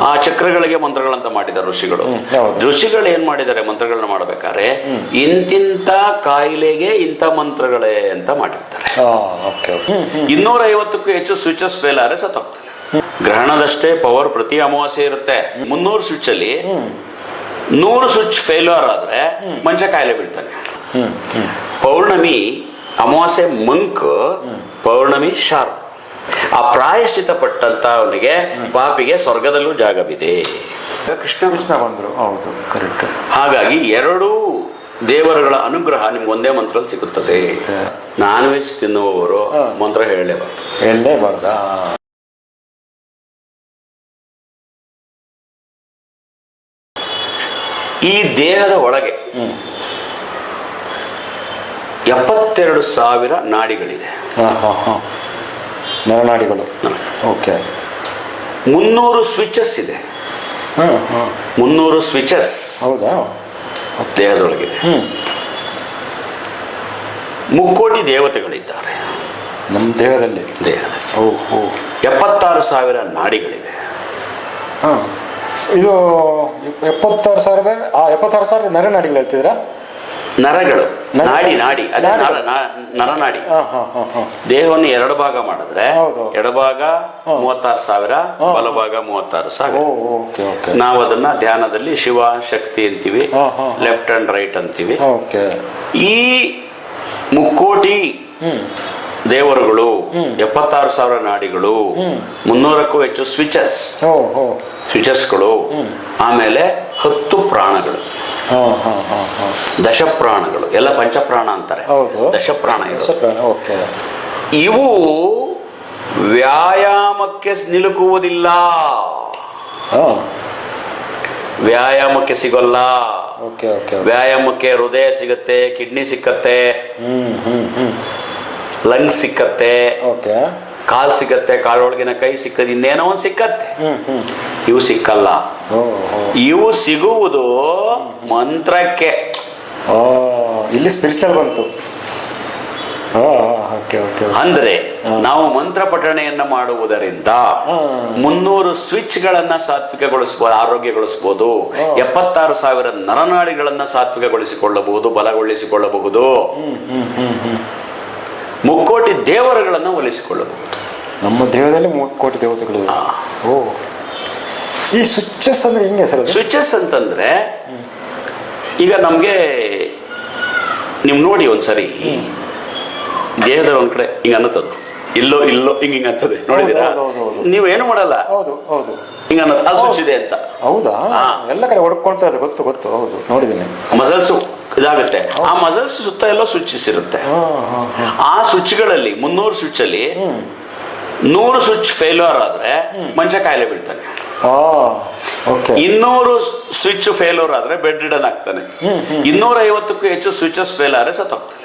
ಆ ಚಕ್ರಗಳಿಗೆ ಮಂತ್ರಗಳಂತ ಮಾಡಿದ್ದಾರೆ ಋಷಿಗಳು. ಋಷಿಗಳು ಏನ್ ಮಾಡಿದ್ದಾರೆ ಮಂತ್ರಗಳನ್ನ ಮಾಡ್ಬೇಕಾದ್ರೆ ಇಂತಿಂತ ಕಾಯಿಲೆಗೆ ಇಂಥ ಮಂತ್ರಗಳೇ ಅಂತ ಮಾಡಿರ್ತಾರೆ. 250ಕ್ಕೂ ಹೆಚ್ಚು ಸ್ವಿಚಸ್ ಫೇಲ್ ಆದರೆ ಸತ್ತೋಗ್ತಾರೆ. ಗ್ರಹಣದಷ್ಟೇ ಪವರ್ ಪ್ರತಿ ಅಮಾವಾಸ್ಯೆ ಇರುತ್ತೆ. 300 ಸ್ವಿಚ್ ಅಲ್ಲಿ 100 ಸ್ವಿಚ್ ಫೇಲ್ಯೂರ್ ಆದ್ರೆ ಮನುಷ್ಯ ಕಾಯಿಲೆ ಬೀಳ್ತಾನೆ. ಪೌರ್ಣಮಿ ಅಮಾವಾಸ್ಯೆ ಮಂಕ್, ಪೌರ್ಣಮಿ ಶಾರ್ಪ್. ಆ ಪ್ರಾಯಶ್ಚಿತ ಪಟ್ಟಂತ ಅವನಿಗೆ ಪಾಪಿಗೆ ಸ್ವರ್ಗದಲ್ಲೂ ಜಾಗವಿದೆ. ಕೃಷ್ಣ ಬಂದ್ರು. ಹೌದು, ಕರೆಕ್ಟ್. ಹಾಗಾಗಿ 2 ದೇವರುಗಳ ಅನುಗ್ರಹ ನಿಮ್ಗೆ ಒಂದೇ ಮಂತ್ರದಲ್ಲಿ ಸಿಗುತ್ತದೆ. ನಾನ್ ವೆಜ್ ತಿನ್ನುವವರು ಮಂತ್ರ ಹೇಳಲೇಬಾರ್ದಾ? ಈ ದೇಹದ ಒಳಗೆ 72,000 ನಾಡಿಗಳಿದೆ. ನರನಾಡಿಗಳು. ಓಕೆ. 300 ಸ್ವಿಚಸ್ ಇದೆ. 300 ಸ್ವಿಚಸ್. ಹೌದಾ? ದೇಹದೊಳಗಿದೆ. 3 ಕೋಟಿ ದೇವತೆಗಳಿದ್ದಾರೆ ನಮ್ಮ ದೇಹದಲ್ಲಿ. 76,000 ನಾಡಿಗಳಿದೆ. ಇದು 76,000 ನರನಾಡಿಗಳು ಹೇಳ್ತಿದ್ರಾ? ನರಗಳು, ನಾಡಿ ನರನಾಡಿ. ದೇಹವನ್ನು 2 ಭಾಗ ಮಾಡಿದ್ರೆ ಎಡಭಾಗ 36,000, ಬಲಭಾಗ 36,000. ನಾವು ಅದನ್ನ ಧ್ಯಾನದಲ್ಲಿ ಶಿವ ಶಕ್ತಿ ಅಂತೀವಿ, ಲೆಫ್ಟ್ ಅಂಡ್ ರೈಟ್ ಅಂತೀವಿ. ಈ 3 ಕೋಟಿ ದೇವರುಗಳು, 76,000 ನಾಡಿಗಳು, 300ಕ್ಕೂ ಹೆಚ್ಚು ಸ್ವಿಚಸ್ಗಳು, ಆಮೇಲೆ 10 ಪ್ರಾಣಗಳು, ದಶಪ್ರಾಣಗಳು. ಎಲ್ಲ ಪಂಚಪ್ರಾಣ ಅಂತಾರೆ, ದಶಪ್ರಾಣ. ಇವು ವ್ಯಾಯಾಮಕ್ಕೆ ನಿಲುಕುವುದಿಲ್ಲ, ವ್ಯಾಯಾಮಕ್ಕೆ ಸಿಗೋಲ್ಲ. ವ್ಯಾಯಾಮಕ್ಕೆ ಹೃದಯ ಸಿಗತ್ತೆ, ಕಿಡ್ನಿ ಸಿಕ್ಕತ್ತೆ, ಲಂಗ್ಸ್ ಸಿಕ್ಕತ್ತೆ, ಕಾಲ್ ಸಿಕ್ಕತ್ತೆ, ಕಾಲೊಳಗಿನ ಕೈ ಸಿಕ್ಕತ್ತೆ, ಇನ್ನೇನೋ ಒಂದು ಸಿಕ್ಕತ್ತೆ. ಇವು ಸಿಕ್ಕಲ್ಲ. ಇವು ಸಿಗುವುದು ಮಂತ್ರಕ್ಕೆ. ಇಲ್ಲಿ ಸ್ಪಿರಿಚುವಲ್ ಬಂತು. ಅಂದ್ರೆ ನಾವು ಮಂತ್ರ ಪಠಣೆಯನ್ನ ಮಾಡುವುದರಿಂದ 300 ಸ್ವಿಚ್ ಗಳನ್ನ ಸಾತ್ವಿಕಗೊಳಿಸಬಹುದು, ಆರೋಗ್ಯಗೊಳಿಸಬಹುದು. 76,000 ನರನಾಡಿಗಳನ್ನ ಸಾತ್ವಿಕಗೊಳಿಸಿಕೊಳ್ಳಬಹುದು, ಬಲಗೊಳಿಸಿಕೊಳ್ಳಬಹುದು. 3 ಕೋಟಿ ದೇವರುಗಳನ್ನು ಒಲಿಸಿಕೊಳ್ಳಬಹುದು. ನಮ್ಮ ದೇಹದಲ್ಲಿ 3 ಕೋಟಿ ದೇವತೆಗಳು. ಈ ಸ್ವಿಚಸ್ ಅಂದ್ರೆ ಹೆಂಗೆ ಸರ್? ಸ್ವಿಚಸ್ ಅಂತಂದ್ರೆ ಈಗ ನಮ್ಗೆ ನೀವು ನೋಡಿ ಒಂದ್ಸರಿ ದೇಹದ ಒಂದ್ ಕಡೆ ಹಿಂಗ ಅನ್ನತ್ತದು, ಇಲ್ಲೋ ಹಿಂಗ ಅಂತದೆ, ನೋಡಿದೀರಾ? ನೀವೇನು ಮಾಡಲ್ಲ, ಹಿಂಗ ಅನ್ನೋದು ಅದು ಸ್ವಿಚ್ ಇದೆ ಅಂತ. ಹೌದಾ? ಎಲ್ಲ ಕಡೆ ಹೊಡ್ಕೊಳ್ತಾ ಇದೆ. ಗೊತ್ತು. ಹೌದು, ನೋಡಿದ್ದೀನಿ. ಮಸಲ್ಸ್ ಇದಾಗುತ್ತೆ. ಆ ಮಸಲ್ಸ್ ಸುತ್ತ ಎಲ್ಲ ಸ್ವಿಚಸ್ ಇರುತ್ತೆ. ಆ ಸ್ವಿಚ್ಗಳಲ್ಲಿ 300 ಸ್ವಿಚ್ ಅಲ್ಲಿ 100 ಸ್ವಿಚ್ ಫೇಲ್ಯೂರ್ ಆದ್ರೆ ಮನುಷ್ಯ ಕಾಯಿಲೆ ಬೀಳ್ತಾನೆ. 200 ಸ್ವಿಚ್ ಫೇಲ್ಯೂರ್ ಆದ್ರೆ ಬೆಡ್ ರಿಡನ್ ಆಗ್ತಾನೆ. 250ಕ್ಕೂ ಹೆಚ್ಚು ಸ್ವಿಚಸ್ ಫೇಲ್ ಆದ್ರೆ ಸತ್ತೋಗ್ತಾನೆ.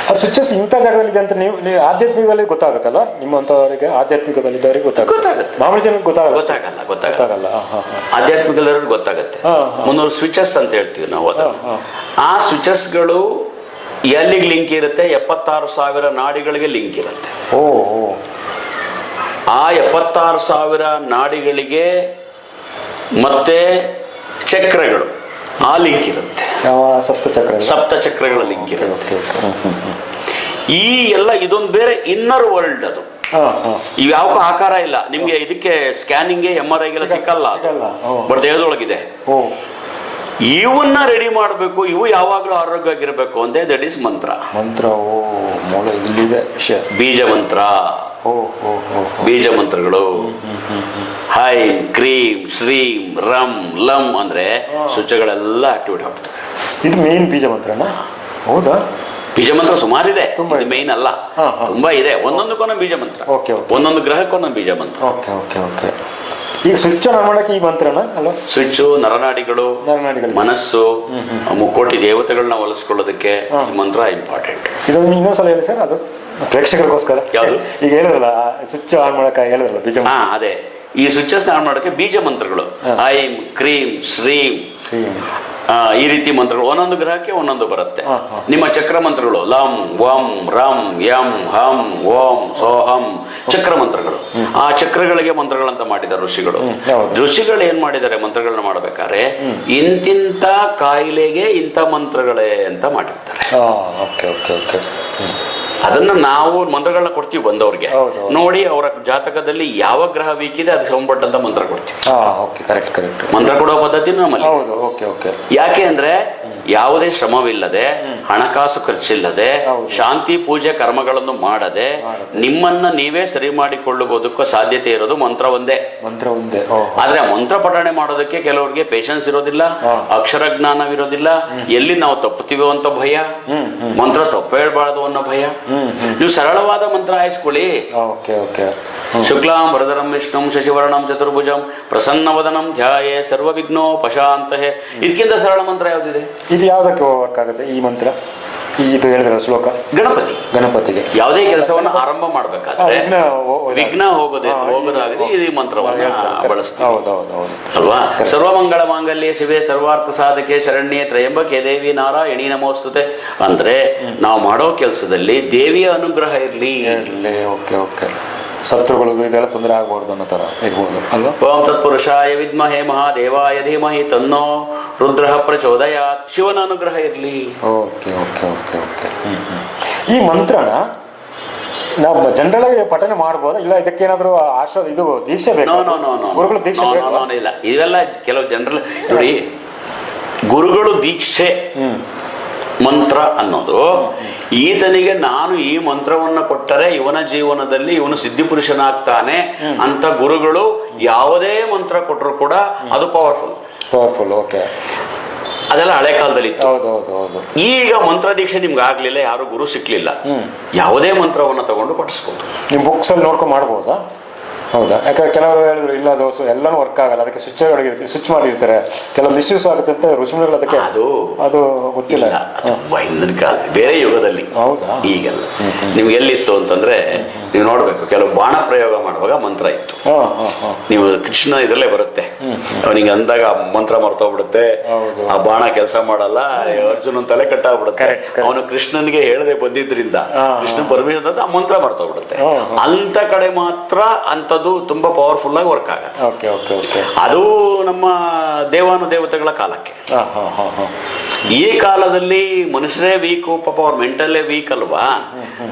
ಆ ಸ್ವಿಚಸ್ ಇಂಥ ಜಾಗದಲ್ಲಿ ಇದೆ ಅಂತ ನೀವು ಆಧ್ಯಾತ್ಮಿಕದಲ್ಲಿ ಗೊತ್ತಾಗುತ್ತಲ್ಲ, ನಿಮ್ಮಂತವರಿಗೆ ಆಧ್ಯಾತ್ಮಿಕದಲ್ಲಿದ್ದವರಿಗೆ ಗೊತ್ತಾಗುತ್ತೆ. ಮಾಮೂಲಿ ಜನಕ್ಕೆ ಗೊತ್ತಾಗಲ್ಲ. ಆಧ್ಯಾತ್ಮಿಕದವರಿಗೆ ಗೊತ್ತಾಗುತ್ತೆ. 300 ಸ್ವಿಚಸ್ ಅಂತ ಹೇಳ್ತೀವಿ ನಾವು ಅದನ್ನು. ಆ ಸ್ವಿಚಸ್ಗಳು ಎಲ್ಲಿಗೆ ಲಿಂಕ್ ಇರುತ್ತೆ? 76,000 ನಾಡಿಗಳಿಗೆ ಲಿಂಕ್ ಇರುತ್ತೆ. ಆ 76,000 ನಾಡಿಗಳಿಗೆ ಮತ್ತೆ ಚಕ್ರಗಳು, ಆ ಲಿಂಕ್ ಇರುತ್ತೆ. ಸಪ್ತ ಚಕ್ರಗಳ ಲಿಂಕ್ ಇರುತ್ತೆ. ಈ ಎಲ್ಲ ಇದೊಂದು ಬೇರೆ ಇನ್ನರ್ ವರ್ಲ್ಡ್. ಅದು ಇವು ಯಾವ ಆಕಾರ ಇಲ್ಲ ನಿಮ್ಗೆ. ಇದಕ್ಕೆ ಸ್ಕ್ಯಾನಿಂಗ್ MRI ಸಿಕ್ಕಲ್ಲ, ಬಟ್ ದೇಹದೊಳಗಿದೆ. ಇವನ್ನ ರೆಡಿ ಮಾಡಬೇಕು. ಇವು ಯಾವಾಗಲೂ ಆರೋಗ್ಯ ಆಗಿರ್ಬೇಕು ಅಂದೆ. ದಟ್ ಇಸ್ ಮಂತ್ರ. ಬೀಜ ಮಂತ್ರ. ಬೀಜ ಮಂತ್ರಗಳು ಹೈಂ ಕ್ರೀಂ ಶ್ರೀಂ ರಂ ಲಂ ಅಂದ್ರೆ ಸ್ವಿಚ್ಗಳೆಲ್ಲ ಆಕ್ಟಿವೇಟ್ ಆಗ್ತವೆ. ಇದು ಮೇನ್ ಬೀಜ ಮಂತ್ರನ? ಹೌದಾ? ಬೀಜ ಮಂತ್ರ ಸುಮಾರಿದೆ, ಮೇನ್ ಅಲ್ಲ, ತುಂಬಾ ಇದೆ. ಒಂದೊಂದಕ್ಕೊಂದೊಂದು ಬೀಜ ಮಂತ್ರ, ಒಂದೊಂದು ಗ್ರಹಕ್ಕೊಂದೊಂದು ಬೀಜ ಮಂತ್ರ. ಈಗ ಸ್ವಿಚ್ ಆನ್ ಮಾಡಕ್ಕೆ ಈ ಮಂತ್ರನ ಅಲ್ಲ? ಸ್ವಿಚ್ ನರನಾಡಿಗಳು, ಮನಸ್ಸು, 3 ಕೋಟಿ ದೇವತೆಗಳನ್ನ ಒಲಿಸ್ಕೊಳ್ಳೋದಕ್ಕೆ ಈ ಮಂತ್ರ ಇಂಪಾರ್ಟೆಂಟ್. ಇದೊಂದು ಇನ್ನೊಂದ್ಸಲ ಹೇಳಿ ಸರ್, ಅದು ಪ್ರೇಕ್ಷಕರಿಗೋಸ್ಕರ. ಯಾವುದು? ಈಗ ಹೇಳಿದ್ರಲ್ಲ ಸ್ವಿಚ್ ಆನ್ ಮಾಡಕ್ಕೆ, ಹೇಳಿದ್ರಲ್ಲ ಬೀಜ. ಅದೇ ಈ ಸ್ವಿಚಸ್ ಆನ್ ಮಾಡೋಕೆ ಬೀಜ ಮಂತ್ರಗಳು. ಐಂ ಕ್ರೀಂ ಶ್ರೀಂ ಈ ರೀತಿ ಮಂತ್ರಗಳು ಒಂದೊಂದು ಗ್ರಹಕ್ಕೆ ಒಂದೊಂದು ಬರುತ್ತೆ. ನಿಮ್ಮ ಚಕ್ರ ಮಂತ್ರಗಳು ಲಂ ವಂ ರಂ ಯಂ ಹಂ ಓಂ ಸೋಹಂ ಚಕ್ರ ಮಂತ್ರಗಳು. ಆ ಚಕ್ರಗಳಿಗೆ ಮಂತ್ರಗಳಂತ ಮಾಡಿದ್ದಾರೆ ಋಷಿಗಳು. ಋಷಿಗಳು ಏನ್ ಮಾಡಿದ್ದಾರೆ ಮಂತ್ರಗಳನ್ನ ಮಾಡ್ಬೇಕಾದ್ರೆ ಇಂತಿಂತ ಕಾಯಿಲೆಗೆ ಇಂಥ ಮಂತ್ರಗಳೇ ಅಂತ ಮಾಡಿರ್ತಾರೆ. ಅದನ್ನ ನಾವು ಮಂತ್ರಗಳನ್ನ ಕೊಡ್ತೀವಿ ಬಂದವ್ರಿಗೆ, ನೋಡಿ ಅವರ ಜಾತಕದಲ್ಲಿ ಯಾವ ಗ್ರಹ ವೀಕ್ ಇದೆ ಅದಕ್ಕೆ ಸಂಬಂಧಪಟ್ಟಂತ ಮಂತ್ರ ಕೊಡ್ತೀವಿ. ಮಂತ್ರ ಕೊಡೋ ಪದ್ಧತಿ ನಮ್ಮಲ್ಲಿ. ಯಾಕೆ ಅಂದ್ರೆ ಯಾವುದೇ ಶ್ರಮವಿಲ್ಲದೆ, ಹಣಕಾಸು ಖರ್ಚಿಲ್ಲದೆ, ಶಾಂತಿ ಪೂಜೆ ಕರ್ಮಗಳನ್ನು ಮಾಡದೆ ನಿಮ್ಮನ್ನ ನೀವೇ ಸರಿ ಮಾಡಿಕೊಳ್ಳುವುದಕ್ಕೂ ಸಾಧ್ಯತೆ ಇರೋದು ಮಂತ್ರ ಒಂದೇ. ಆದ್ರೆ ಮಂತ್ರ ಪಠಣೆ ಮಾಡೋದಕ್ಕೆ ಕೆಲವರಿಗೆ ಪೇಶನ್ಸ್ ಇರೋದಿಲ್ಲ, ಅಕ್ಷರ ಜ್ಞಾನವಿರೋದಿಲ್ಲ, ಎಲ್ಲಿ ನಾವು ತಪ್ಪುತ್ತೀವೋ ಅಂತ ಭಯ, ಮಂತ್ರ ತಪ್ಪು ಹೇಳ್ಬಾರ್ದು ಅನ್ನೋ ಭಯ. ನೀವು ಸರಳವಾದ ಮಂತ್ರ ಆಯಿಸ್ಕೊಳ್ಳಿ. ಶುಕ್ಲಾಂ ವರದರಂ ವಿಷ್ಣುಂ ಶಶಿವರ್ಣಂ ಚತುರ್ಭುಜಂ ಪ್ರಸನ್ನವದನಂ ಧ್ಯಾಯೇ ಸರ್ವ ವಿಘ್ನೋಪಶಾಂತಹೇ. ಇದಕ್ಕಿಂತ ಸರಳ ಮಂತ್ರ ಯಾವ್ದಿದೆ? ಇದು ಯಾವ್ದಕ್ಕೆ ವರ್ಕ್ ಆಗುತ್ತೆ ಈ ಮಂತ್ರ? ಇದು ಹೇಳಿದ್ರೆ ಶ್ಲೋಕ ಗಣಪತಿಗೆ ಯಾವುದೇ ಕೆಲಸವನ್ನು ಆರಂಭ ಮಾಡ್ಬೇಕಾದ್ರೆ ವಿಘ್ನ ಹೋಗೋದಾಗಿದೆ ಈ ಮಂತ್ರವನ್ನು ಬಳಸ್ತೀವಿ ಅಲ್ವಾ? ಸರ್ವಮಂಗಳ ಮಾಂಗಲ್ಯ ಶಿವೆ ಸರ್ವಾರ್ಥ ಸಾಧಕೆ ಶರಣ್ಯೆ ತ್ರಯಂಬಕೆ ದೇವಿ ನಾರಾಯಣಿ ನಮೋಸ್ತುತೆ. ಅಂದ್ರೆ ನಾವು ಮಾಡೋ ಕೆಲಸದಲ್ಲಿ ದೇವಿಯ ಅನುಗ್ರಹ ಇರ್ಲಿ. ಶತ್ರುಗಳು ಇದೆಲ್ಲ ತೊಂದರೆ ಆಗಬಾರ್ದು ಅನ್ನೋ ತರ ಇರ್ಬೋದು ಅಲ್ವಾ? ಓಂ ತತ್ಪುರುಷಾಯ ವಿದ್ಮಹೇ ಮಹಾದೇವಾಯ ಧೀಮಹಿ ತನ್ನೋ ರುದ್ರ ಪ್ರಚೋದಯಾತ್. ಶಿವನ ಅನುಗ್ರಹ ಇರ್ಲಿ. ಈ ಮಂತ್ರನ ನಾವು ಜನರಲ್ ಆಗಿ ಪಠನೆ ಮಾಡಬಹುದು, ಇಲ್ಲ ಇದಕ್ಕೇನಾದ್ರೂ ಇದು ದೀಕ್ಷೆ ಬೇಕು? ಗುರುಗಳು ದೀಕ್ಷೆ ಇಲ್ಲ. ಇವೆಲ್ಲ ಕೆಲವು ಜನರಲ್ ನೋಡಿ, ಗುರುಗಳು ದೀಕ್ಷೆ ಮಂತ್ರ ಅನ್ನೋದು ಈತನಿಗೆ ನಾನು ಈ ಮಂತ್ರವನ್ನು ಕೊಟ್ಟರೆ ಇವನ ಜೀವನದಲ್ಲಿ ಇವನು ಸಿದ್ಧಿಪುರುಷನಾಗ್ತಾನೆ ಅಂತ ಗುರುಗಳು ಯಾವುದೇ ಮಂತ್ರ ಕೊಟ್ಟರು ಕೂಡ ಅದು ಪವರ್ಫುಲ್. ಅದೆಲ್ಲ ಹಳೆ ಕಾಲದಲ್ಲಿ ಇತ್ತು. ಈಗ ಮಂತ್ರ ದೀಕ್ಷೆ ನಿಮ್ಗೆ ಆಗ್ಲಿಲ್ಲ, ಯಾರು ಗುರು ಸಿಕ್ಲಿಲ್ಲ, ಯಾವುದೇ ಮಂತ್ರವನ್ನು ತಗೊಂಡು ಪಠಿಸ್ಬೋದು. ನಿಮ್ ಬುಕ್ಸ್ ಅಲ್ಲಿ ನೋಡ್ಕೊಂಡು ಮಾಡ್ಬೋದಾ? ಹೌದಾ? ಯಾಕಂದ್ರೆ ಕೆಲವರು ಹೇಳಿದ್ರು ಇಲ್ಲ ದೋಸು ಎಲ್ಲಾನು ವರ್ಕ್ ಆಗಲ್ಲ, ಅದಕ್ಕೆ ಸ್ವಿಚ್ ಮಾಡಿರ್ತಾರೆ, ಕೆಲವು ಮಿಸ್ಯೂಸ್ ಆಗುತ್ತೆ ಅಂತ ಋಷಿಮುನಿಗಳು ಅದಕ್ಕೆ ಅದು ಗೊತ್ತಿಲ್ಲ. ಹಿಂದಿನ ಕಾಲ ಬೇರೆ ಯುಗದಲ್ಲಿ, ಹೌದಾ? ಈಗೆಲ್ಲ ನಿಮ್ಗೆ ಎಲ್ಲಿತ್ತು ಅಂತಂದ್ರೆ ನೀವು ನೋಡ್ಬೇಕು, ಕೆಲವು ಬಾಣ ಪ್ರಯೋಗ ಮಾಡುವಾಗ ಮಂತ್ರ ಇತ್ತು. ನೀವು ಕೃಷ್ಣ ಇದ್ರಲ್ಲೇ ಬರುತ್ತೆ, ಅವನಿಗೆ ಅಂದಾಗ ಮಂತ್ರ ಮರ್ತೋಗ್ಬಿಡುತ್ತೆ, ಆ ಬಾಣ ಕೆಲಸ ಮಾಡಲ್ಲ, ಅರ್ಜುನ ತಲೆ ಕಟ್ಟಾಗ್ಬಿಡುತ್ತೆ. ಅವನು ಕೃಷ್ಣನಿಗೆ ಹೇಳದೆ ಬಂದಿದ್ರಿಂದ ಕೃಷ್ಣ ಪರಮೇಶ್ವರ ಆ ಮಂತ್ರ ಮರ್ತೋಗ್ಬಿಡುತ್ತೆ. ಅಂತ ಕಡೆ ಮಾತ್ರ ಅಂತದ್ದು ತುಂಬಾ ಪವರ್ಫುಲ್ ಆಗಿ ವರ್ಕ್ ಆಗುತ್ತೆ. ಅದು ನಮ್ಮ ದೇವಾನುದೇವತೆಗಳ ಕಾಲಕ್ಕೆ. ಈ ಕಾಲದಲ್ಲಿ ಮನುಷ್ಯರೇ ವೀಕ್, ಪಾಪ ಅವ್ರ ಮೆಂಟಲ್ಲೇ ವೀಕ್ ಅಲ್ವಾ?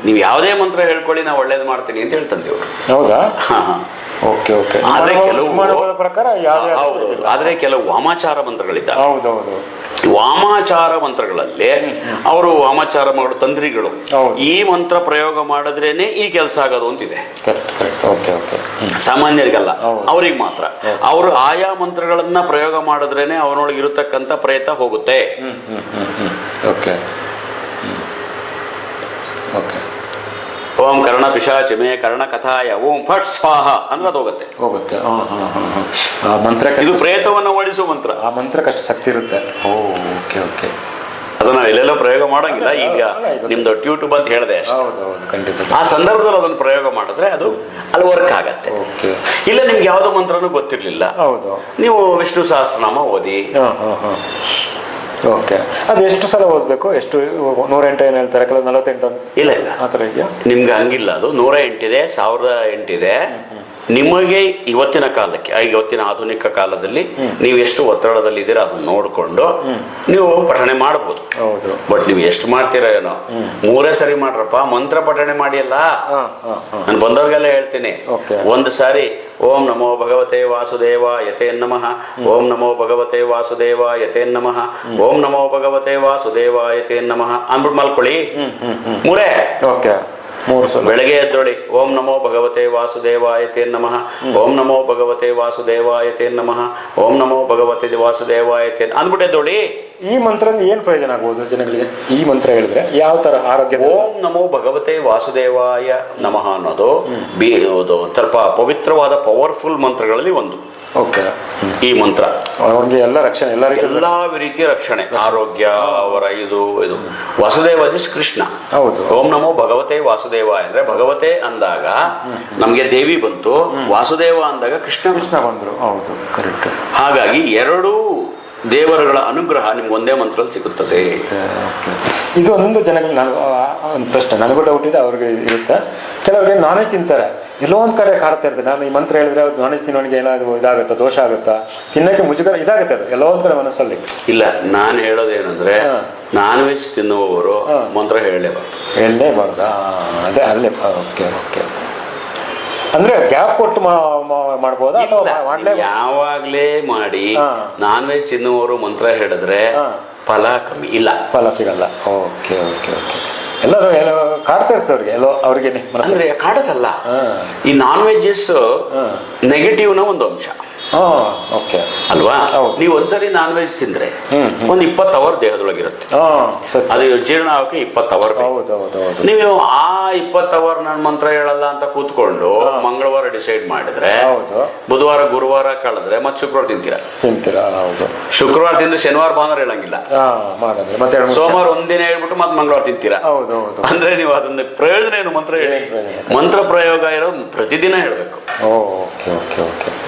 ನೀವು ಯಾವುದೇ ಮಂತ್ರ ಹೇಳ್ಕೊಳ್ಳಿ, ನಾವು ಒಳ್ಳೇದು ಮಾಡ್ತೀನಿ ಅಂತ ಹೇಳ್ತಂದೆ ಅವರು. ಹೌದಾ? ಆದ್ರೆ ಕೆಲವು ವಾಮಾಚಾರ ಮಂತ್ರಗಳಿದ್ದಾವೆ. ವಾಮಾಚಾರ ಮಂತ್ರಗಳಲ್ಲಿ ಅವರು ವಾಮಾಚಾರ ಮಾಡೋ ತಂತ್ರಿಗಳು ಈ ಮಂತ್ರ ಪ್ರಯೋಗ ಮಾಡಿದ್ರೇನೆ ಈ ಕೆಲಸ ಆಗೋದು ಅಂತಿದೆ. ಸಾಮಾನ್ಯರಿಗಲ್ಲ, ಅವ್ರಿಗೆ ಮಾತ್ರ. ಅವರು ಆಯಾ ಮಂತ್ರಗಳನ್ನ ಪ್ರಯೋಗ ಮಾಡಿದ್ರೇನೆ ಅವನೊಳಗೆ ಇರತಕ್ಕಂತ ಪ್ರಯತ್ನ ಹೋಗುತ್ತೆ. ಓಂ ಕರ್ಣ ಪಿಶಾಚಿಮೆ ಕರ್ಣ ಕಥಾಯ ಓಂ ಫಟ್ ಸ್ವಾಹ ಅಂದ್ರೆ ಅದು ಹೋಗುತ್ತೆ. ಇದು ಪ್ರೇತವನ್ನು ಓಡಿಸುವ ಮಂತ್ರ. ಆ ಮಂತ್ರಕ್ಕಷ್ಟು ಶಕ್ತಿ ಇರುತ್ತೆ. ಅದನ್ನ ಎಲ್ಲೆಲ್ಲ ಪ್ರಯೋಗ ಮಾಡಂಗಿಲ್ಲ. ಈಗ ನಿಮ್ದು ಯೂಟ್ಯೂಬ್ ಅಂತ ಹೇಳಿದೆ, ಆ ಸಂದರ್ಭದಲ್ಲಿ ಅದನ್ನು ಪ್ರಯೋಗ ಮಾಡಿದ್ರೆ ಅದು ಅಲ್ಲಿ ವರ್ಕ್ ಆಗತ್ತೆ. ಇಲ್ಲ ನಿಮ್ಗೆ ಯಾವ್ದೋ ಮಂತ್ರನೂ ಗೊತ್ತಿರ್ಲಿಲ್ಲ, ನೀವು ವಿಷ್ಣು ಸಹಸ್ರನಾಮ ಓದಿ. ಅದು ಎಷ್ಟು ಸಲ ಓದ್ಬೇಕು? ಎಷ್ಟು 108 ಏನು ಹೇಳ್ತಾರೆ, ಕೆಲವು 48? ಇಲ್ಲ ಆ ಥರ ಇದೆಯಾ? ನಿಮ್ಗೆ ಹಂಗಿಲ್ಲ, ಅದು 108 ಇದೆ, 1008 ಇದೆ. ನಿಮಗೆ ಇವತ್ತಿನ ಕಾಲಕ್ಕೆ, ಇವತ್ತಿನ ಆಧುನಿಕ ಕಾಲದಲ್ಲಿ ನೀವು ಎಷ್ಟು ಒತ್ತಡದಲ್ಲಿ ಇದ್ದೀರಾ ಅದನ್ನ ನೋಡ್ಕೊಂಡು ನೀವು ಪಠಣೆ ಮಾಡ್ಬೋದು. ಬಟ್ ನೀವು ಎಷ್ಟು ಮಾಡ್ತೀರಾ ಏನೋ, 3 ಸರಿ ಮಾಡ್ರಪ್ಪ, ಮಂತ್ರ ಪಠಣೆ ಮಾಡಿ ಅಲ್ಲ. ನಾನು ಬಂದವ್ರಿಗೆಲ್ಲ ಹೇಳ್ತೀನಿ, ಒಂದು ಸಾರಿ ಓಂ ನಮೋ ಭಗವತೆ ವಾಸುದೇವ ಯತೇ ನಮಃ, ಓಂ ನಮೋ ಭಗವತೆ ವಾಸುದೇವ ಯತೇ ನಮಃ, ಓಂ ನಮೋ ಭಗವತೆ ವಾಸುದೇವ ಯತೇ ನಮಃ ಅಂದ್ಬಿಟ್ಟು ಮಲ್ಕೊಳ್ಳಿ. 3 ಬೆಳಗ್ಗೆ ಎದ್ದೊಳಿ ಓಂ ನಮೋ ಭಗವತೆ ವಾಸುದೇವಾಯ ತೇ ನಮಃ, ಓಂ ನಮೋ ಭಗವತೆ ವಾಸುದೇವಾಯ ತೇ ನಮಃ, ಓಂ ನಮೋ ಭಗವತೆ ವಾಸುದೇವಾಯ ತೇ ಅಂದ್ಬಿಟ್ಟು ಎದ್ದೊಳಿ. ಈ ಮಂತ್ರದಿಂದ ಏನ್ ಪ್ರಯೋಜನ ಆಗ್ಬೋದು ಜನಗಳಿಗೆ? ಈ ಮಂತ್ರ ಹೇಳಿದ್ರೆ ಯಾವ ತರ ಆರೋಗ್ಯ? ಓಂ ನಮೋ ಭಗವತೆ ವಾಸುದೇವಾಯ ನಮಃ ಅನ್ನೋದು ಸ್ವಲ್ಪ ಪವಿತ್ರವಾದ ಪವರ್ಫುಲ್ ಮಂತ್ರಗಳಲ್ಲಿ ಒಂದು. ಈ ಮಂತ್ರ ಅವ್ರಿಗೆ ಎಲ್ಲ ರಕ್ಷಣೆ, ಎಲ್ಲಾ ರೀತಿಯ ರಕ್ಷಣೆ, ಆರೋಗ್ಯ, ಅವರ ಇದು ವಾಸುದೇವ ದಿಸ್ ಕೃಷ್ಣ. ಹೌದು. ಓಂ ನಮೋ ಭಗವತೆ ವಾಸುದೇವ ಅಂದ್ರೆ ಭಗವತೆ ಅಂದಾಗ ನಮ್ಗೆ ದೇವಿ ಬಂತು, ವಾಸುದೇವ ಅಂದಾಗ ಕೃಷ್ಣ ಬಂದ್ರು. ಹೌದು, ಕರೆಕ್ಟ್. ಹಾಗಾಗಿ 2 ದೇವರುಗಳ ಅನುಗ್ರಹ ನಿಮ್ಗೆ ಒಂದೇ ಮಂತ್ರದಲ್ಲಿ ಸಿಗುತ್ತದೆ. ಇದು ಒಂದು ಜನಗಳು ನಾನು ಒಂದು ಪ್ರಶ್ನೆ ನನಗೂ ಡೌಟ್ ಇದೆ, ಅವ್ರಿಗೆ ಇರುತ್ತೆ. ಕೆಲವರಿಗೆ ನಾನ್ ವೆಜ್ ತಿಂತಾರೆ, ಎಲ್ಲೋ ಒಂದು ಕಡೆ ಕಾಡ್ತಾ ಇರ್ತದೆ. ನಾನು ಈ ಮಂತ್ರ ಹೇಳಿದ್ರೆ ಅವ್ರು ನಾನ್ ವೆಜ್ ತಿನ್ನೋನಿಗೆ ಏನಾದ್ರು ಇದಾಗುತ್ತಾ, ದೋಷ ಆಗುತ್ತಾ, ತಿನ್ನಕ್ಕೆ ಮುಜುಗರ ಇದಾಗುತ್ತೆ, ಅದು ಎಲ್ಲೋ ಒಂದು ಕಡೆ ಮನಸ್ಸಲ್ಲಿ. ಇಲ್ಲ, ನಾನು ಹೇಳೋದೇನಂದ್ರೆ ನಾನ್ ವೆಜ್ ತಿನ್ನುವವರು ಮಂತ್ರ ಹೇಳಲೇಬಾರ್ದು. ಅದೇ ಅಲ್ಲೇ. Okay okay. ಅಂದ್ರೆ ಗ್ಯಾಪ್ ಕೊಟ್ಟು ಮಾಡ್ಬೋದಾ ಅಥವಾ ಯಾವಾಗ್ಲೇ ಮಾಡಿ ನಾನ್ ವೆಜ್ ತಿನ್ನುವವರು ಮಂತ್ರ ಹೇಳಿದ್ರೆ ಫಲ ಕಮ್ಮಿ ಇಲ್ಲ, ಫಲ ಸಿಗಲ್ಲ. Okay okay okay. ಎಲ್ಲರೂ ಏನೋ ಕಾಡ್ತಾ ಇರ್ತದೆ ಅವ್ರಿಗೆ, ಎಲ್ಲೋ ಅವ್ರಿಗೆ ಅಂದ್ರೆ ಕಾಡೋದಲ್ಲ. ಈ ನಾನ್ ವೆಜ್ಜಸ್ ನೆಗೆಟಿವ್ನ ಒಂದು ಅಂಶ ಓಕೆ ಅಲ್ವಾ. ನೀವು ಒಂದ್ಸರಿ ನಾನ್ ವೆಜ್ ತಿಂದ್ರೆ ಒಂದು 20 ಅವರ್ ದೇಹದೊಳಗಿರುತ್ತೆ, ಅದು ಜೀರ್ಣ ಆಗೋಕೆ 20 ಅವರ್. ನೀವು ಆ 20 ಅವರ್ ನಾನು ಮಂತ್ರ ಹೇಳಲ್ಲ ಅಂತ ಕೂತ್ಕೊಂಡು ಮಂಗಳವಾರ ಡಿಸೈಡ್ ಮಾಡಿದ್ರೆ ಬುಧವಾರ ಗುರುವಾರ ಕಳೆದ್ರೆ ಮತ್ತೆ ಶುಕ್ರವಾರ ತಿಂತೀರಾ. ಶುಕ್ರವಾರ ತಿಂದ್ರೆ ಶನಿವಾರ ಭಾನುವಾರ ಹೇಳಂಗಿಲ್ಲ, ಸೋಮವಾರ ಒಂದಿನ ಹೇಳ್ಬಿಟ್ಟು ಮತ್ತೆ ಮಂಗಳವಾರ ತಿಂತೀರಾ. ಅಂದ್ರೆ ನೀವು ಅದನ್ನ ಪ್ರಯೋಜನ ಏನು, ಮಂತ್ರ ಹೇಳಿ. ಮಂತ್ರ ಪ್ರಯೋಗ ಇರೋ ಪ್ರತಿದಿನ ಹೇಳ್ಬೇಕು,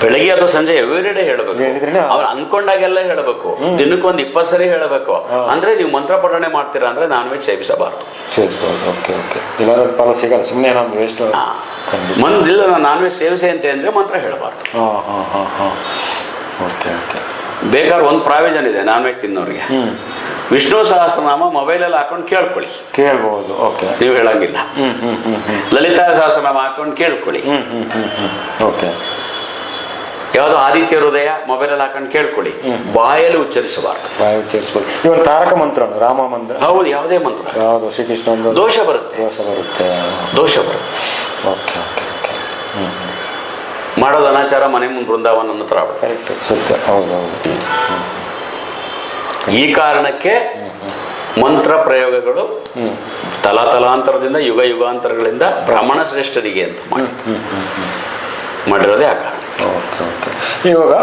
ಬೆಳಗ್ಗೆ ಅಥವಾ ಸಂಜೆ ಎವ್ರಿಡೇ ಹೇಳಬೇಕು. ಅವ್ರು ಅನ್ಕೊಂಡಾಗೆಲ್ಲ ಹೇಳಬೇಕು, ದಿನಕ್ಕೊಂದು 20 ಸರಿ ಹೇಳಬೇಕು. ಅಂದ್ರೆ ನೀವು ಮಂತ್ರ ಪಠಣೆ ಮಾಡ್ತೀರಾ ಅಂದ್ರೆ ನಾನ್ ವೆಜ್ ಸೇವಿಸಬಾರ್ದು. ಇಲ್ಲ ನಾನ್ ವೆಜ್ ಸೇವಿಸೆ ಅಂತ ಅಂದ್ರೆ ಮಂತ್ರ ಹೇಳಬಾರ್ದು. ಬೇಕಾದ್ರೆ ಒಂದು ಪ್ರಾವಿಷನ್ ಇದೆ ನಾನ್ ವೆಜ್ ತಿನ್ನೋರಿಗೆ, ವಿಷ್ಣು ಸಹಸ್ರನಾಮ ಮೊಬೈಲಲ್ಲಿ ಹಾಕೊಂಡು ಕೇಳ್ಬಹುದು, ನೀವು ಹೇಳಂಗಿಲ್ಲ. ಲಲಿತಾ ಸಹಸ್ರನಾಮ ಹಾಕೊಂಡು ಕೇಳ್ಕೊಳ್ಳಿ. ಯಾವ್ದೋ ಆದಿತ್ಯ ಹೃದಯ ಮೊಬೈಲಲ್ಲಿ ಹಾಕೊಂಡು ಕೇಳ್ಕೊಳ್ಳಿ, ಬಾಯಲ್ಲಿ ಉಚ್ಚರಿಸಬಾರ್ದು. ಇವಾಗ ತಾರಕ ಮಂತ್ರ, ರಾಮ ಮಂತ್ರ, ಹೌದು, ಯಾವುದೇ ಮಂತ್ರ, ಯಾವುದು ಶ್ರೀಕೃಷ್ಣ ದೋಷ ಬರುತ್ತೆ. ಮಾಡೋದು ಅನಾಚಾರ, ಮನೆ ಮುಂದೆ ಬೃಂದಾವನ ಹತ್ರ ಸತ್ಯ. ಹೌದೌದು. ಈ ಕಾರಣಕ್ಕೆ ಮಂತ್ರ ಪ್ರಯೋಗಗಳು ತಲಾಂತರದಿಂದ ಯುಗ ಯುಗಾಂತರಗಳಿಂದ ಬ್ರಾಹ್ಮಣ ಶ್ರೇಷ್ಠರಿಗೆ ಅಂತ ಮಾಡಿರೋದೇ ಆ ಕಾರಣ. ಇವಾಗ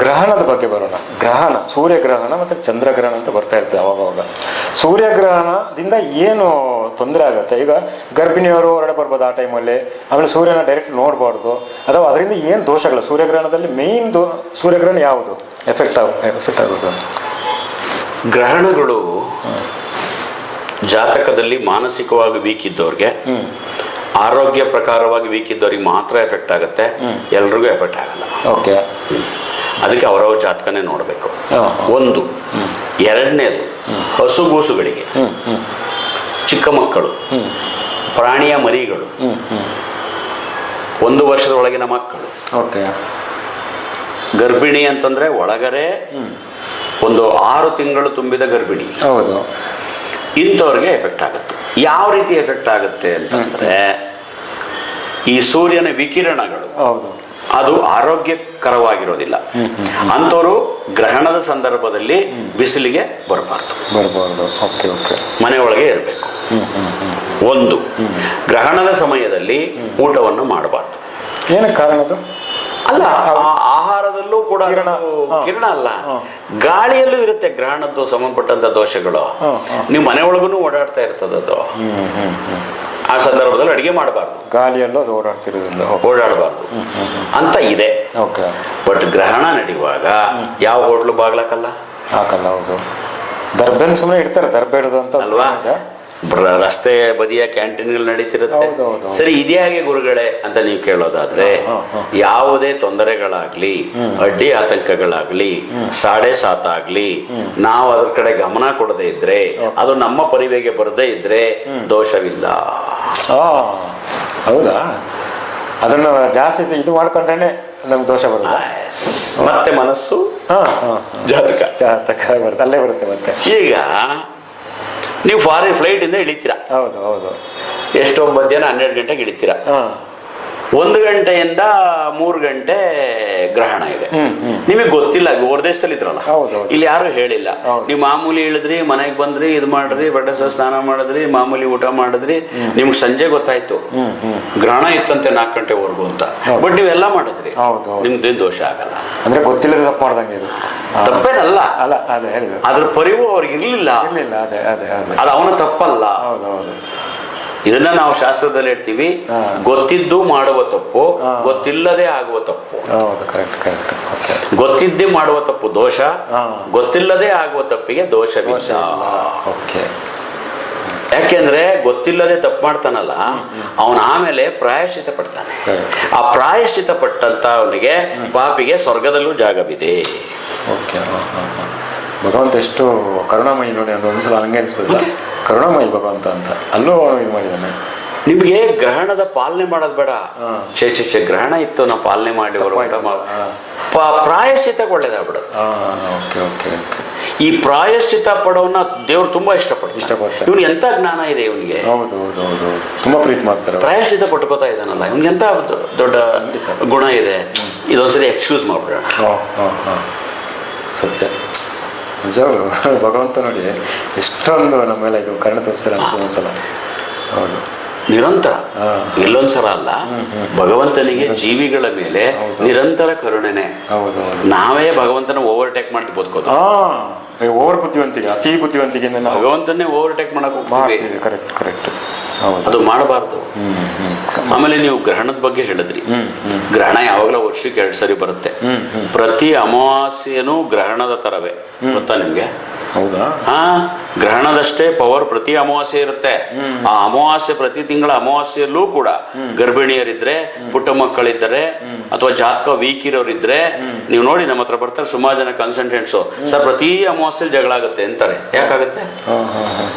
ಗ್ರಹಣದ ಬಗ್ಗೆ ಬರೋಣ. ಗ್ರಹಣ, ಸೂರ್ಯಗ್ರಹಣ ಮತ್ತು ಚಂದ್ರಗ್ರಹಣ ಅಂತ ಬರ್ತಾ ಇರ್ತದೆ ಅವಾಗವಾಗ. ಸೂರ್ಯಗ್ರಹಣದಿಂದ ಏನು ತೊಂದರೆ ಆಗುತ್ತೆ? ಈಗ ಗರ್ಭಿಣಿಯವರು ಹೊರಡೆ ಬರ್ಬೋದು ಆ ಟೈಮಲ್ಲಿ, ಆಮೇಲೆ ಸೂರ್ಯನ ಡೈರೆಕ್ಟ್ ನೋಡಬಾರ್ದು, ಅಥವಾ ಅದರಿಂದ ಏನು ದೋಷಗಳು? ಸೂರ್ಯಗ್ರಹಣದಲ್ಲಿ ಮೇಯ್ನ್ ಸೂರ್ಯಗ್ರಹಣ ಯಾವುದು ಎಫೆಕ್ಟ್ ಆಗೋದು? ಗ್ರಹಣಗಳು ಜಾತಕದಲ್ಲಿ ಮಾನಸಿಕವಾಗಿ ವೀಕ್ ಇದ್ದವ್ರಿಗೆ, ಆರೋಗ್ಯ ಪ್ರಕಾರವಾಗಿ ವೀಕ್ ಇದ್ದವ್ರಿಗೆ ಮಾತ್ರ ಎಫೆಕ್ಟ್ ಆಗುತ್ತೆ, ಎಲ್ರಿಗೂ ಎಫೆಕ್ಟ್ ಆಗಲ್ಲ. ಓಕೆ. ಅದಕ್ಕೆ ಅವರವ್ರ ಜಾತಕನೇ ನೋಡಬೇಕು. ಒಂದು. ಎರಡನೇದು, ಹಸುಗೂಸುಗಳಿಗೆ, ಚಿಕ್ಕ ಮಕ್ಕಳು, ಪ್ರಾಣಿಯ ಮರಿಗಳು, 1 ವರ್ಷದ ಒಳಗಿನ ಮಕ್ಕಳು, ಗರ್ಭಿಣಿ ಅಂತಂದ್ರೆ ಒಳಗರೆ ಒಂದು 6 ತಿಂಗಳು ತುಂಬಿದ ಗರ್ಭಿಣಿ, ಇಂಥವ್ರಿಗೆ ಎಫೆಕ್ಟ್ ಆಗುತ್ತೆ. ಯಾವ ರೀತಿ ಎಫೆಕ್ಟ್ ಆಗುತ್ತೆ ಅಂತಂದ್ರೆ, ಈ ಸೂರ್ಯನ ವಿಕಿರಣಗಳು ಅದು ಆರೋಗ್ಯಕರವಾಗಿರೋದಿಲ್ಲ. ಅಂಥವ್ರು ಗ್ರಹಣದ ಸಂದರ್ಭದಲ್ಲಿ ಬಿಸಿಲಿಗೆ ಬರಬಾರ್ದು, ಮನೆಯೊಳಗೆ ಇರಬೇಕು. ಒಂದು. ಗ್ರಹಣದ ಸಮಯದಲ್ಲಿ ಊಟವನ್ನು ಮಾಡಬಾರ್ದು. ಏನಕ್ಕೆ ಕಾರಣದು? ಅಲ್ಲ, ಆಹಾರದಲ್ಲೂ ಕೂಡ ಕಿರಣ ಅಲ್ಲ, ಗಾಳಿಯಲ್ಲೂ ಇರುತ್ತೆ ಗ್ರಹಣದ್ದು ಸಂಬಂಧಪಟ್ಟಂತ ದೋಷಗಳು. ನೀವು ಮನೆ ಒಳಗೂ ಓಡಾಡ್ತಾ ಇರ್ತದದು, ಆ ಸಂದರ್ಭದಲ್ಲಿ ಅಡಿಗೆ ಮಾಡಬಾರ್ದು, ಗಾಳಿಯಲ್ಲೂ ಅದು ಓಡಾಡಬಾರ್ದು ಅಂತ ಇದೆ. ಬಟ್ ಗ್ರಹಣ ನಡೆಯುವಾಗ ಯಾವ ಹೋಟ್ಲು ಬಾಗ್ಲಾಕಲ್ಲ, ಹಾಕಲ್ಲ. ಹೌದು, ದರ್ಬೆನ್ ಸುಮ್ಮನೆ ಇಡ್ತಾರೆ, ದರ್ಬೆ ಇಡೋದು ಅಂತ ಅಲ್ವಾ. ರಸ್ತೆ ಬದಿಯ ಕ್ಯಾಂಟೀನ್ಗಳು ನಡೀತಿರುತ್ತೆ. ಸರಿ, ಇದೇ ಹಾಗೆ ಗುರುಗಳೇ ಅಂತ ನೀವು ಕೇಳೋದಾದ್ರೆ, ಯಾವುದೇ ತೊಂದರೆಗಳಾಗ್ಲಿ, ಅಡ್ಡಿ ಆತಂಕಗಳಾಗ್ಲಿ, 7.5 ಆಗ್ಲಿ, ನಾವು ಅದ್ರ ಕಡೆ ಗಮನ ಕೊಡದೇ ಇದ್ರೆ, ಅದು ನಮ್ಮ ಪರಿವೆಗೆ ಬರದೇ ಇದ್ರೆ ದೋಷವಿಲ್ಲ. ಹೌದಾ? ಅದನ್ನು ಜಾಸ್ತಿ ಇದು ಮಾಡ್ಕೊಂಡ್ರೆ ನಮ್ಗೆ ದೋಷ ಬರುತ್ತೆ. ಮತ್ತೆ ಮನಸ್ಸು, ಜಾತಕ ಬರುತ್ತೆ, ಅಲ್ಲೇ ಬರುತ್ತೆ. ಮತ್ತೆ ಈಗ ನೀವು ಫ್ಲೈಟ್ ಇಂದ ಇಳಿತೀರಾ, ಎಷ್ಟೋ ಮಧ್ಯಾಹ್ನ 12 ಗಂಟೆಗೆ ಇಳಿತೀರಾ. 1 ಗಂಟೆಯಿಂದ 3 ಗಂಟೆ ಗ್ರಹಣ ಇದೆ. ನಿಮಗೆ ಗೊತ್ತಿಲ್ಲ, ಹೊರ ದೇಶದಲ್ಲಿ ಇದ್ರಲ್ಲ, ಇಲ್ಲಿ ಯಾರು ಹೇಳಿಲ್ಲ. ನೀವು ಮಾಮೂಲಿ ಇಳಿದ್ರಿ, ಮನೆಗೆ ಬಂದ್ರಿ, ಇದು ಮಾಡಿದ್ರಿ, ಬಟ್ಟೆ ಸ್ನಾನ ಮಾಡಿದ್ರಿ, ಮಾಮೂಲಿ ಊಟ ಮಾಡಿದ್ರಿ, ನಿಮ್ಗೆ ಸಂಜೆ ಗೊತ್ತಾಯ್ತು ಗ್ರಹಣ ಇತ್ತಂತೆ 4 ಗಂಟೆವರೆಗೂ ಅಂತ. ಬಟ್ ನೀವೆಲ್ಲ ಮಾಡಿದ್ರಿ, ನಿಮ್ದೇನು ದೋಷ ಆಗಲ್ಲ. ಅಂದ್ರೆ ಗೊತ್ತಿಲ್ಲ ತಪ್ಪು ಮಾಡ್ದಂಗೆ, ತಪ್ಪೇನಲ್ಲ, ಅದ್ರ ಪರಿವು ಅವ್ರಿಗೆ ಇರ್ಲಿಲ್ಲ, ಅದು ಅವನ ತಪ್ಪಲ್ಲ. ಇದನ್ನ ನಾವು ಶಾಸ್ತ್ರದಲ್ಲಿ ಹೇಳ್ತೀವಿ, ಗೊತ್ತಿದ್ದು ಮಾಡುವ ತಪ್ಪು, ಗೊತ್ತಿಲ್ಲದೆ ಆಗುವ ತಪ್ಪು. ಗೊತ್ತಿದ್ದೇ ಮಾಡುವ ತಪ್ಪು ದೋಷ, ಗೊತ್ತಿಲ್ಲದೆ ಆಗುವ ತಪ್ಪಿಗೆ ದೋಷವಿಲ್ಲ. ಯಾಕೆಂದ್ರೆ ಗೊತ್ತಿಲ್ಲದೆ ತಪ್ಪು ಮಾಡ್ತಾನಲ್ಲ ಅವನ ಆಮೇಲೆ ಪ್ರಾಯಶ್ಚಿತ ಪಡ್ತಾನೆ. ಆ ಪ್ರಾಯಶ್ಚಿತ ಪಟ್ಟಂತ ಅವನಿಗೆ ಪಾಪಿಗೆ ಸ್ವರ್ಗದಲ್ಲೂ ಜಾಗವಿದೆ. ಭಗವಂತ ಎಷ್ಟು ಕರುಣಾಮಯಿ ನೋಡಿ, ಒಂದ್ಸಲ ಹಂಗೆ ಅನಿಸ್ತದೆ, ಕರುಣಾಮಯಿ ಭಗವಂತ ಅಂತ. ಅಲ್ಲೂ ಇದು ಮಾಡಿದ್ದಾನೆ. ನಿಮ್ಗೆ ಗ್ರಹಣದ ಪಾಲನೆ ಮಾಡೋದು ಬೇಡ. ಚೇ ಗ್ರಹಣ ಇತ್ತು ನಾವು ಪಾಲನೆ ಮಾಡಿ ಪ್ರಾಯಶ್ಚಿತ ಒಳ್ಳೇದಾಗ್ಬಿಡೋದು. ಈ ಪ್ರಾಯಶ್ಚಿತ ಪಡೋನ್ನ ದೇವ್ರು ತುಂಬಾ ಇಷ್ಟಪಡ್ತಾರೆ. ಇವ್ನಿಗೆ ಎಂತ ಜ್ಞಾನ ಇದೆ ಇವನಿಗೆ, ತುಂಬಾ ಪ್ರೀತಿ ಮಾಡ್ತಾರೆ. ಪ್ರಾಯಶ್ಚಿತ ಪಟ್ಕೋತಾ ಇದ್ದಾನಲ್ಲ, ಇವ್ನಿಗೆ ಎಂತ ದೊಡ್ಡ ಗುಣ ಇದೆ. ಇದೊಂದ್ಸರಿ ಎಕ್ಸ್ಕ್ಯೂಸ್ ಮಾಡ್ಬಿಡೋಣ. ಸತ್ಯ, ನಿಜವಾಗ್ಲು ಭಗವಂತ ನೋಡಿ ಎಷ್ಟೊಂದು ನಮ್ಮೆಲ್ಲ ಇದು ಕರುಣೆ ತೋರಿಸ್ತಾರೆ ಅನ್ಸೋದು ಒಂದ್ಸಲ. ಹೌದು, ನಿರಂತರ, ಇಲ್ಲೊಂದ್ಸಲ ಅಲ್ಲ. ಭಗವಂತನಿಗೆ ಜೀವಿಗಳ ಮೇಲೆ ನಿರಂತರ ಕರುಣೆನೆ. ನಾವೇ ಭಗವಂತನ ಓವರ್ಟೇಕ್ ಮಾಡಿ ಬದುಕೋದು. ಓವರ್ ಬುದ್ಧಿವಂತಿಗೆ, ಅತಿ ಬುದ್ಧಿವಂತಿಗೆ ಭಗವಂತನೇ ಓವರ್ಟೇಕ್ ಮಾಡಕ್ ಕರೆಕ್ಟ್. ಅದು ಮಾಡಬಾರ್ದು. ಆಮೇಲೆ ನೀವು ಗ್ರಹಣದ ಬಗ್ಗೆ ಹೇಳಿದ್ರಿ. ಗ್ರಹಣ ಯಾವಾಗಲೂ ವರ್ಷಕ್ಕೆ 2 ಸರಿ ಬರುತ್ತೆ. ಪ್ರತಿ ಅಮಾವಾಸ್ಯೆನೂ ಗ್ರಹಣದ ತರವೇ, ಗೊತ್ತಾ ನಿಮ್ಗೆ? ಹೌದಾ? ಗ್ರಹಣದಷ್ಟೇ ಪವರ್ ಪ್ರತಿ ಅಮಾವಾಸ್ಯೆ ಇರುತ್ತೆ. ಆ ಅಮಾವಾಸ್ಯೆ ಪ್ರತಿ ತಿಂಗಳ ಅಮಾವಾಸ್ಯೆಯಲ್ಲೂ ಕೂಡ ಗರ್ಭಿಣಿಯರಿದ್ರೆ, ಪುಟ್ಟ ಮಕ್ಕಳಿದ್ದರೆ, ಅಥವಾ ಜಾತಕ ವೀಕ್ ಇರೋರಿದ್ರೆ, ನೀವು ನೋಡಿ ನಮ್ಮ ಹತ್ರ ಬರ್ತಾರೆ ಸುಮಾರು ಜನ ಕನ್ಸಲ್ಟೆಂಟ್ಸು, ಸರ್ ಪ್ರತಿ ಅಮಾವಾಸ್ಯೆ ಜಗಳ ಆಗುತ್ತೆ ಅಂತಾರೆ. ಯಾಕಾಗುತ್ತೆ?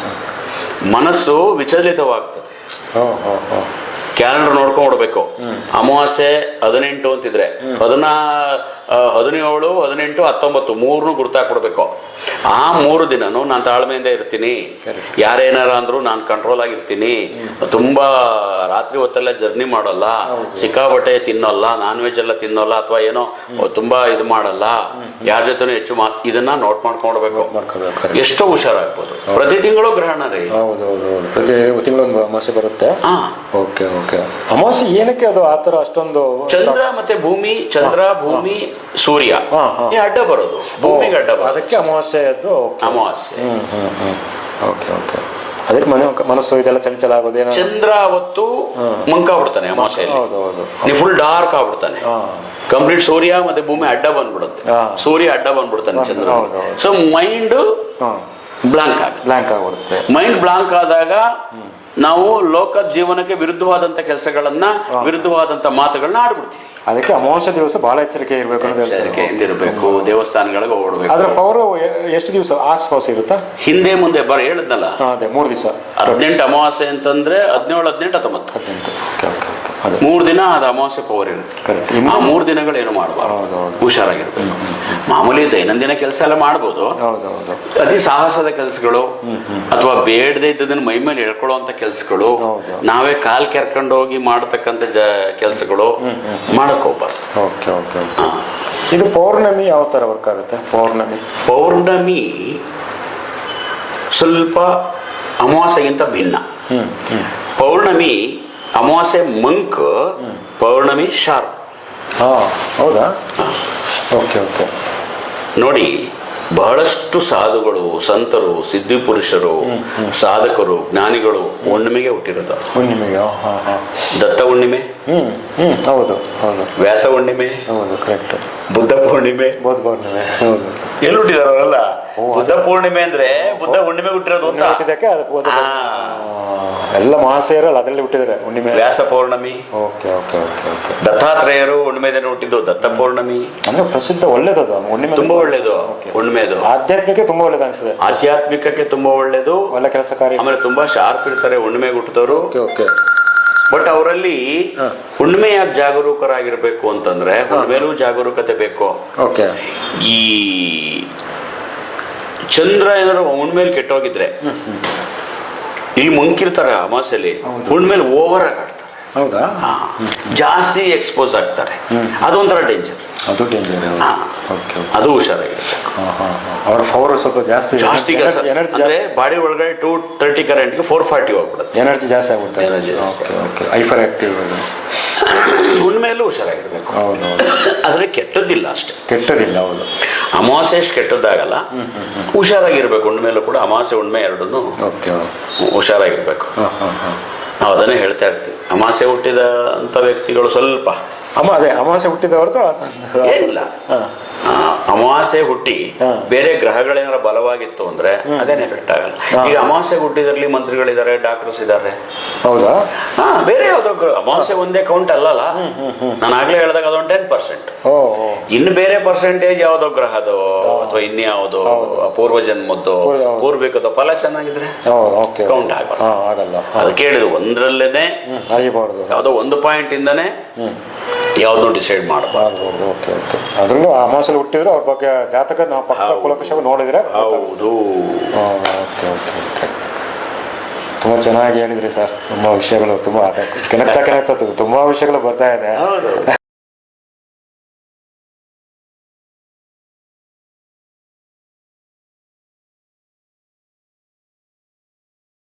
ಮನಸ್ಸು ವಿಚಲಿತವಾಗ್ತದೆ. ಕ್ಯಾಲೆಂಡರ್ ನೋಡ್ಕೊಂಡು ಹೊಡ್ಬೇಕು. ಅಮಾವಾಸ್ಯೆ 18 ಅಂತಿದ್ರೆ 17, 18, 19 ಮೂರನ್ನು ಗುರ್ತಾಕ್ಬಿಡ್ಬೇಕು. ಆ 3 ದಿನನೂ ನಾನು ತಾಳ್ಮೆಯಿಂದ ಇರ್ತೀನಿ. ಯಾರೇನಾರ ಅಂದ್ರು ನಾನು ಕಂಟ್ರೋಲ್ ಆಗಿರ್ತೀನಿ. ತುಂಬಾ ರಾತ್ರಿ ಹೊತ್ತೆಲ್ಲ ಜರ್ನಿ ಮಾಡೋಲ್ಲ, ಸಿಕ್ಕಾಬಟ್ಟೆ ತಿನ್ನೋಲ್ಲ, ನಾನ್ ವೆಜ್ ಎಲ್ಲ ತಿನ್ನೋಲ್ಲ, ಅಥವಾ ಏನೋ ತುಂಬಾ ಇದು ಮಾಡಲ್ಲ, ಯಾರ ಜೊತೆನೂ ಹೆಚ್ಚು ಇದನ್ನ ನೋಟ್ ಮಾಡ್ಕೊಂಡ್ಬೇಕು. ಎಷ್ಟೋ ಹುಷಾರಾಗ್ಬೋದು. ಪ್ರತಿ ತಿಂಗಳು ಗ್ರಹಣ ರೀ. ಪ್ರತಿ ತಿಂಗಳೊಂದು ಅಮಾವಾಸ್ಯೆ ಬರುತ್ತೆ. ಅಮಾವಾಸ್ಯೆ ಏನಕ್ಕೆ ಅದು ಆತರ ಅಷ್ಟೊಂದು? ಚಂದ್ರ ಮತ್ತೆ ಭೂಮಿ, ಚಂದ್ರ ಭೂಮಿ ಸೂರ್ಯ ಅಡ್ಡ ಬರೋದು, ಭೂಮಿಗೆ ಅಡ್ಡ ಬರೋದು, ಅದಕ್ಕೆ ಅಮಾವಾಸ್ಯೆ ಅಮಾವಾಸ್ಯೆ. ಅದಕ್ಕೆ ಮನಸ್ಸು ಇದೆಲ್ಲ ಚಂಚಲ ಆಗೋದೇನೋ. ಚಂದ್ರ ಅವತ್ತು ಮಂಕಾಗ್ಬಿಡ್ತಾನೆ ಅಮಾವಾಸ್ಯೆಯಲ್ಲಿ, ನೀವು ಫುಲ್ ಡಾರ್ಕ್ ಆಗ್ಬಿಡ್ತಾನೆ ಕಂಪ್ಲೀಟ್. ಸೂರ್ಯ ಮತ್ತೆ ಭೂಮಿ ಅಡ್ಡ ಬಂದ್ಬಿಡುತ್ತೆ, ಸೂರ್ಯ ಅಡ್ಡ ಬಂದ್ಬಿಡ್ತಾನೆ ಚಂದ್ರ. ಸೊ ಮೈಂಡ್ ಬ್ಲಾಂಕ್ ಆಗ್ಬಿಡುತ್ತೆ. ಮೈಂಡ್ ಬ್ಲಾಂಕ್ ಆದಾಗ ನಾವು ಲೋಕ ಜೀವನಕ್ಕೆ ವಿರುದ್ಧವಾದಂತ ಕೆಲಸಗಳನ್ನ, ವಿರುದ್ಧವಾದಂತ ಮಾತುಗಳನ್ನ ಆಡ್ಬಿಡ್ತೀವಿ. ಅದಕ್ಕೆ ಅಮಾವಾಸ್ಯೆ ದಿವಸ ಬಹಳ ಎಚ್ಚರಿಕೆ ಇರಬೇಕು, ಎಚ್ಚರಿಕೆಯಿಂದಿರಬೇಕು. ದೇವಸ್ಥಾನಗಳಿಗೆ ಓಡಬೇಕು. ಅದ್ರ ಪವರ್ ಎಷ್ಟು ದಿವಸ ಆಸ್ಪಾಸ್ ಇರುತ್ತಾ? ಹಿಂದೆ ಮುಂದೆ ಹೇಳಿದ್ನಲ್ಲ, 3 ದಿವಸ. 18 ಅಮಾವಾಸ್ಯೆ ಅಂತಂದ್ರೆ 17, 18, 19 3 ದಿನ ಅದು ಅಮಾವಾಸ್ಯೆ ಪವರ್ ಇರುತ್ತೆ. ಆ 3 ದಿನಗಳೇನು ಮಾಡಬಾರ್ದು, ಹುಷಾರಾಗಿರ್ಬೇಕು. ಮಾಮೂಲಿ ದೈನಂದಿನ ಕೆಲಸ ಎಲ್ಲ ಮಾಡ್ಬೋದು. ಅತಿ ಸಾಹಸದ ಕೆಲಸಗಳು ಅಥವಾ ಬೇಡದೇ ಇದ್ದದನ್ನ ಮೈ ಮೇಲೆ ಎಳ್ಕೊಳ್ಳುವಂತ ಕೆಲಸಗಳು, ನಾವೇ ಕಾಲ್ ಕೆರ್ಕೊಂಡು ಹೋಗಿ ಮಾಡತಕ್ಕಂಥ ಕೆಲಸಗಳು ಮಾಡಕ್ ಹೋಗ್ಬಾರ್ದು. ಇದು ಪೌರ್ಣಮಿ ಯಾವ ತರ ವರ್ಕ್ ಆಗುತ್ತೆ? ಪೌರ್ಣಮಿ ಸ್ವಲ್ಪ ಅಮಾವಾಸ್ಯೆಗಿಂತ ಭಿನ್ನ. ಪೌರ್ಣಮಿ ಅಮಾವಾಸ್ಯೆ ಮಂಕ್, ಪೌರ್ಣಮಿ ಶಾರ್ಪ್. ಹೌದಾ? ನೋಡಿ, ಬಹಳಷ್ಟು ಸಾಧುಗಳು, ಸಂತರು, ಸಿದ್ಧಿ ಪುರುಷರು, ಸಾಧಕರು, ಜ್ಞಾನಿಗಳು ಹುಣ್ಣಿಮೆಗೆ ಹುಟ್ಟಿರೋದು. ದತ್ತ ಹುಣ್ಣಿಮೆ, ವ್ಯಾಸ ಹುಣ್ಣಿಮೆ, ಬುದ್ಧ ಪೂರ್ಣಿಮೆ. ಎಲ್ಲಿ ಹುಟ್ಟಿದಾರಲ್ಲ? ಬುದ್ಧ ಪೂರ್ಣಿಮೆ ಅಂದ್ರೆ ಬುದ್ಧ ಹುಣ್ಣಿಮೆ ಹುಟ್ಟಿರೋದು ಅಂತ. ಎಲ್ಲ ಮಹಾಶಯರಲ್ಲ ಅದರಲ್ಲಿ ಹುಟ್ಟಿದ್ದಾರೆ ಹುಣ್ಣಿಮೆ. ವ್ಯಾಸ ಪೌರ್ಣಮಿ. ದತ್ತಾತ್ರೇಯರು ಹುಣ್ಣಿಮೆ ದಿನ ಹುಟ್ಟಿದ್ದು ದತ್ತ ಪೌರ್ಣಮಿ. ಅಂದ್ರೆ ಪ್ರಸಿದ್ಧ, ಒಳ್ಳೇದದು ಹುಣ್ಣಿಮೆ, ತುಂಬಾ ಒಳ್ಳೇದು ಹುಣ್ಣಿಮೆದು. ಆಧ್ಯಾತ್ಮಿಕ ತುಂಬಾ ಒಳ್ಳೇದು ಅನ್ಸುತ್ತೆ. ಆಧ್ಯಾತ್ಮಿಕಕ್ಕೆ ತುಂಬಾ ಒಳ್ಳೇದು, ಒಳ್ಳೆ ಕೆಲಸ ಕಾರ್ಯ. ಆಮೇಲೆ ತುಂಬಾ ಶಾರ್ಪ್ ಇರ್ತಾರೆ ಹುಣ್ಣಿಮೆಗೆ ಹುಟ್ಟಿದವರು. ಬಟ್ ಅವರಲ್ಲಿ ಹುಣ್ಣಿಮೆ ಯಾಕೆ ಜಾಗರೂಕರಾಗಿರ್ಬೇಕು ಅಂತಂದ್ರೆ, ಹುಣ್ಣಿಮೆಲೂ ಜಾಗರೂಕತೆ ಬೇಕು. ಈ ಚಂದ್ರ ಏನಾದ್ರು ಹುಣ್ಣಿಮೆಲಿ ಕೆಟ್ಟೋಗಿದ್ರೆ, ಇಲ್ಲಿ ಮುಂಕಿರ್ತಾರೆ ಅಮಾವಾಸ್ಯೆಯಲ್ಲಿ, ಹುಣ್ಣಿಮೆಲಿ ಓವರ್ ಆಗಿ ಆಡ್ತಾರೆ. ಹೌದಾ? ಜಾಸ್ತಿ ಎಕ್ಸ್ಪೋಸ್ ಆಗ್ತಾರೆ. ಅದೊಂಥರ ಡೇಂಜರ್. ಅದು ಹುಷಾರಾಗಿರ್ಬೇಕು. ಅವ್ರ ಪವರ್ ಸ್ವಲ್ಪ ಜಾಸ್ತಿ ಅಂದ್ರೆ ಬಾಡಿ ಒಳಗಡೆ 230 ಕರೆಂಟ್ಗೆ 440 ಹೋಗ್ಬಿಡುತ್ತೆ. ಎನರ್ಜಿ ಜಾಸ್ತಿ ಆಗ್ಬಿಡುತ್ತೆ. Hyper active. ಹುಣ್ಣಿಮೆಯಲ್ಲೂ ಹುಷಾರಾಗಿರ್ಬೇಕು. ಆದ್ರೆ ಕೆಟ್ಟದ್ದಿಲ್ಲ ಅಷ್ಟೇ. ಕೆಟ್ಟದಿಲ್ಲ. ಹೌದು. ಅಮಾವಾಸ್ಯೆ ಅಷ್ಟು ಕೆಟ್ಟದ್ದಾಗಲ್ಲ. ಹುಷಾರಾಗಿರ್ಬೇಕು. ಹುಣ್ಣಿಮೆಯಲ್ಲೂ ಕೂಡ ಅಮಾವಾಸ್ಯೆ ಹುಣ್ಣಿಮೆ ಎರಡನ್ನೂ ಹುಷಾರಾಗಿರ್ಬೇಕು. ನಾವು ಅದನ್ನೇ ಹೇಳ್ತಾ ಇರ್ತೀವಿ. ಅಮಾಸೆ ಹುಟ್ಟಿದ ಅಂತ ವ್ಯಕ್ತಿಗಳು ಸ್ವಲ್ಪ ಅದೇ ಅಮಾವಾಸ್ಯೆ ಹುಟ್ಟಿದವ್ರದ್ದು ಏನಿಲ್ಲ, ಅಮಾವಾಸ್ಯೆ ಹುಟ್ಟಿ ಬೇರೆ ಗ್ರಹಗಳೇನಾರ ಬಲವಾಗಿತ್ತು ಅಂದ್ರೆ ಅದೇನು ಎಫೆಕ್ಟ್ ಆಗಲ್ಲ. ಈಗ ಅಮಾವಾಸ್ಯೆ ಹುಟ್ಟಿದ್ರಲ್ಲಿ ಮಂತ್ರಿಗಳಿದ್ದಾರೆ, ಡಾಕ್ಟರ್ಸ್ ಇದ್ದಾರೆ. ಹೌದಾ? ಬೇರೆ ಯಾವ್ದೋ ಅಮಾವಾಸ್ಯೆ ಒಂದೇ ಕೌಂಟ್ ಅಲ್ಲಲ್ಲ. ನಾನು ಆಗ್ಲೇ ಹೇಳಿದಾಗ ಅದೊಂದು 10%. ಇನ್ನು ಬೇರೆ ಪರ್ಸೆಂಟೇಜ್ ಯಾವ್ದೋ ಗ್ರಹದೋ ಅಥವಾ ಇನ್ಯಾವುದೋ ಪೂರ್ವ ಜನ್ಮದ್ದು ಪೂರ್ವಿಕದ ಫಲ ಚೆನ್ನಾಗಿದ್ರೆ ಕೌಂಟ್ ಆಗಲ್ಲ. ಅದಕ್ಕೆ ಹೇಳಿದ್ರು ಒಂದ್ರಲ್ಲೇನೆ ಯಾವ್ದೋ ಒಂದು ಪಾಯಿಂಟ್ ಇಂದಾನೆ ಯಾವ್ದು ಡಿಸೈಡ್ ಮಾಡಬಾರ್ದು. Okay okay. ಅದರಲ್ಲೂ ಅಮಾವಾಸ್ಯೆ ಹುಟ್ಟಿದ್ರು ಅವ್ರ ಬಗ್ಗೆ ಜಾತಕ ನಾವು ಪಕ್ಕ ಕುಲಕುಶ ನೋಡಿದ್ರೆ ಹೌದು. Okay okay okay. ತುಂಬ ಚೆನ್ನಾಗಿ ಹೇಳಿದ್ರಿ ಸರ್. ತುಂಬ ವಿಷಯಗಳು ತುಂಬ ಕೆನಕ್ತಾ ತುಂಬ ವಿಷಯಗಳು ಬರ್ತಾ ಇದೆ.